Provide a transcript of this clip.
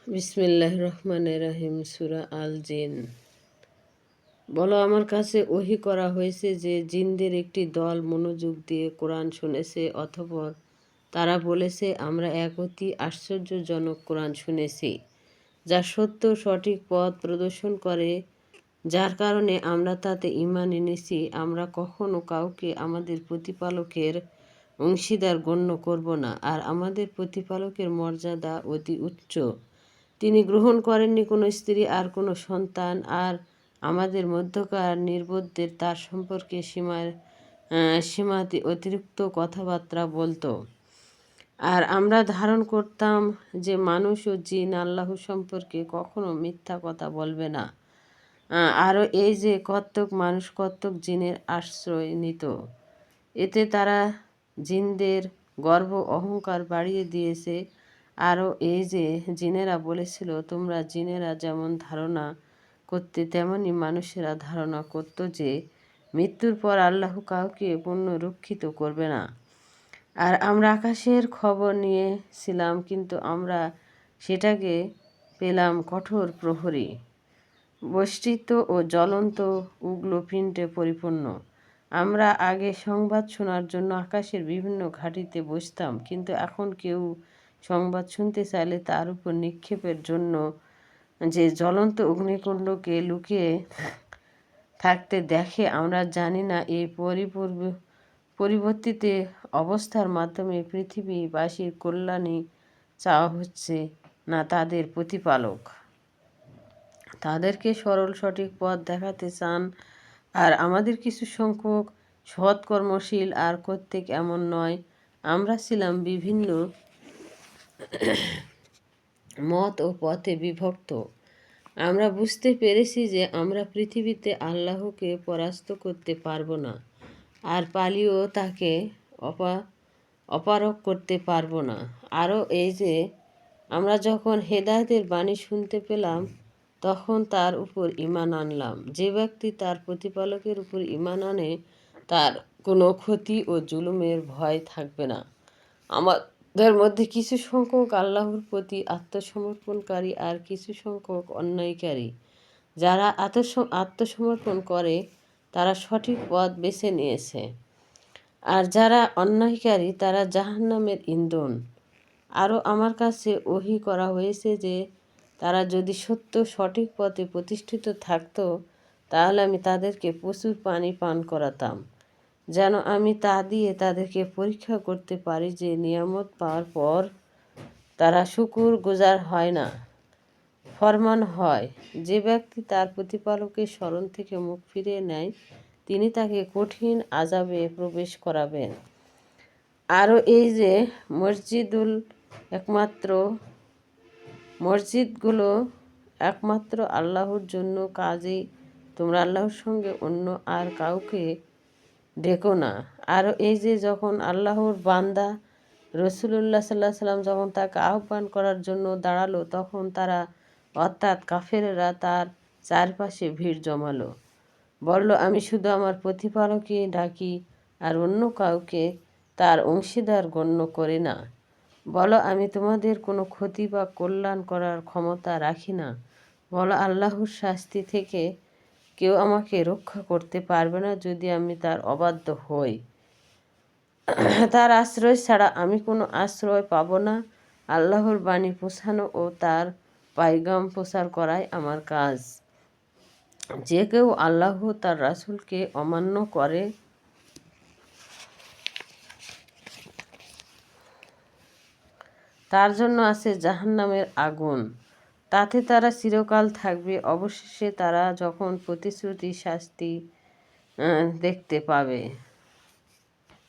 বিসমিল্লাহির রহমানির রহিম। সূরা আল জিন। বলো, আমার কাছে ওহী করা হয়েছে যে জিনদের একটি দল মনোযোগ দিয়ে কোরআন শুনেছে, অতঃপর তারা বলেছে, আমরা এক অতি আশ্চর্যজনক কোরআন শুনেছি যা সত্য সঠিক পথ প্রদর্শন করে, যার কারণে আমরা তাতে ঈমান এনেছি। আমরা কখনো কাউকে আমাদের প্রতিপালকের অংশীদার গণ্য করব না, আর আমাদের প্রতিপালকের মর্যাদা অতি উচ্চ। তিনি গ্রহণ করেননি কোনো স্ত্রী আর কোনো সন্তান, আর আমাদের মধ্যকার নির্বোধদের তার সম্পর্কে সীমাতি অতিরিক্ত কথাবার্তা বলতো। আর আমরা ধারণ করতাম যে মানুষ ও জিন আল্লাহ সম্পর্কে কখনো মিথ্যা কথা বলবে না। আরও এই যে কতক মানুষ কতক জিনের আশ্রয় নিত, এতে তারা জিনদের গর্ব অহংকার বাড়িয়ে দিয়েছে। আরও এই যে জিনেরা বলেছিল, তোমরা জিনেরা যেমন ধারণা করতে তেমনি মানুষেরা ধারণা করত যে মৃত্যুর পর আল্লাহ কাউকে পুনরুত্থিত করবে না। আর আমরা আকাশের খবর নিয়েছিলাম, কিন্তু আমরা সেটাকে পেলাম কঠোর প্রহরী, বৈষ্ঠিত ও জ্বলন্ত উগ্রপিণ্ডে পরিপূর্ণ। আমরা আগে সংবাদ শোনার জন্য আকাশের বিভিন্ন ঘাঁটিতে বসতাম, কিন্তু এখন কেউ সংবাদ শুনতে চাইলে তার উপর নিক্ষেপের জন্য যে জ্বলন্ত অগ্নিকুণ্ডকে লুকিয়ে থাকতে দেখে। আমরা জানি না এই পরিবর্তিত অবস্থার মাধ্যমে পৃথিবীবাসীর কল্যাণই চাওয়া হচ্ছে না তাদের প্রতিপালক তাদেরকে সরল সঠিক পথ দেখাতে চান। আর আমাদের কিছু সংখ্যক সৎকর্মশীল আর প্রত্যেক এমন নয়। আমরা ছিলাম বিভিন্ন মত ও পথে বিভক্ত। আমরা বুঝতে পেরেছি যে আমরা পৃথিবীতে আল্লাহকে পরাস্ত করতে পারবো না, আর পালিয়েও তাকে অপারগ করতে পারবো না। আরও এই যে আমরা যখন হেদায়েতের বাণী শুনতে পেলাম, তখন তার উপর ঈমান আনলাম। যে ব্যক্তি তার প্রতিপালকের উপর ঈমান আনে, তার কোনো ক্ষতি ও জুলুমের ভয় থাকবে না। আমাদের মধ্যে কিছু সংখ্যক আল্লাহর প্রতি আত্মসমর্পণকারী আর কিছু সংখ্যক অন্যায়কারী। যারা আত্মসমর্পণ করে তারা সঠিক পথ বেছে নিয়েছে, আর যারা অন্যায়কারী তারা জাহান্নামের ইন্ধন। আরও আমার কাছে ওহী করা হয়েছে যে তারা যদি সত্য সঠিক পথে প্রতিষ্ঠিত থাকত, তাহলে আমি তাদেরকে প্রচুর পানি পান করাতাম, যেন আমি তা দিয়ে তাদেরকে পরীক্ষা করতে পারি যে নিয়ামত পাওয়ার পর তারা শুকর গুজার হয় না, ফরমান হয়। যে ব্যক্তি তার প্রতিপালকের স্মরণ থেকে মুখ ফিরিয়ে নেয়, তিনি তাকে কঠিন আযাবে প্রবেশ করাবেন। আরও এই যে মসজিদগুলো একমাত্র আল্লাহর জন্য, কাজেই তোমরা আল্লাহর সঙ্গে অন্য আর কাউকে ডেকো না। আরও এই যে যখন আল্লাহর বান্দা রাসূলুল্লাহ সাল্লাল্লাহু আলাইহি ওয়াসাল্লাম যখন তাকে আহ্বান করার জন্য দাঁড়ালো, তখন তারা অর্থাৎ কাফেরেরা তার চারপাশে ভিড় জমালো, বলল, আমি শুধু আমার প্রতিপালককে ডাকি আর অন্য কাউকে তার অংশীদার গণ্য করি না। বলো, আমি তোমাদের কোনো ক্ষতি বা কল্যাণ করার ক্ষমতা রাখি না। বলো, আল্লাহর শাস্তি থেকে কেউ আমাকে রক্ষা করতে পারবে না যদি আমি তার অবাধ্য হই। তার আশ্রয় ছাড়া আমি কোনো আশ্রয় পাব না। আল্লাহর বাণী পৌঁছানো ও তার পায়গাম প্রচার করাই আমার কাজ। যে কেউ আল্লাহ তার রাসূলকে অমান্য করে তার জন্য আছে জাহান্নামের আগুন, তাতে তারা চিরকাল থাকবে। অবশেষে তারা যখন প্রতিশ্রুত শাস্তি দেখতে পাবে,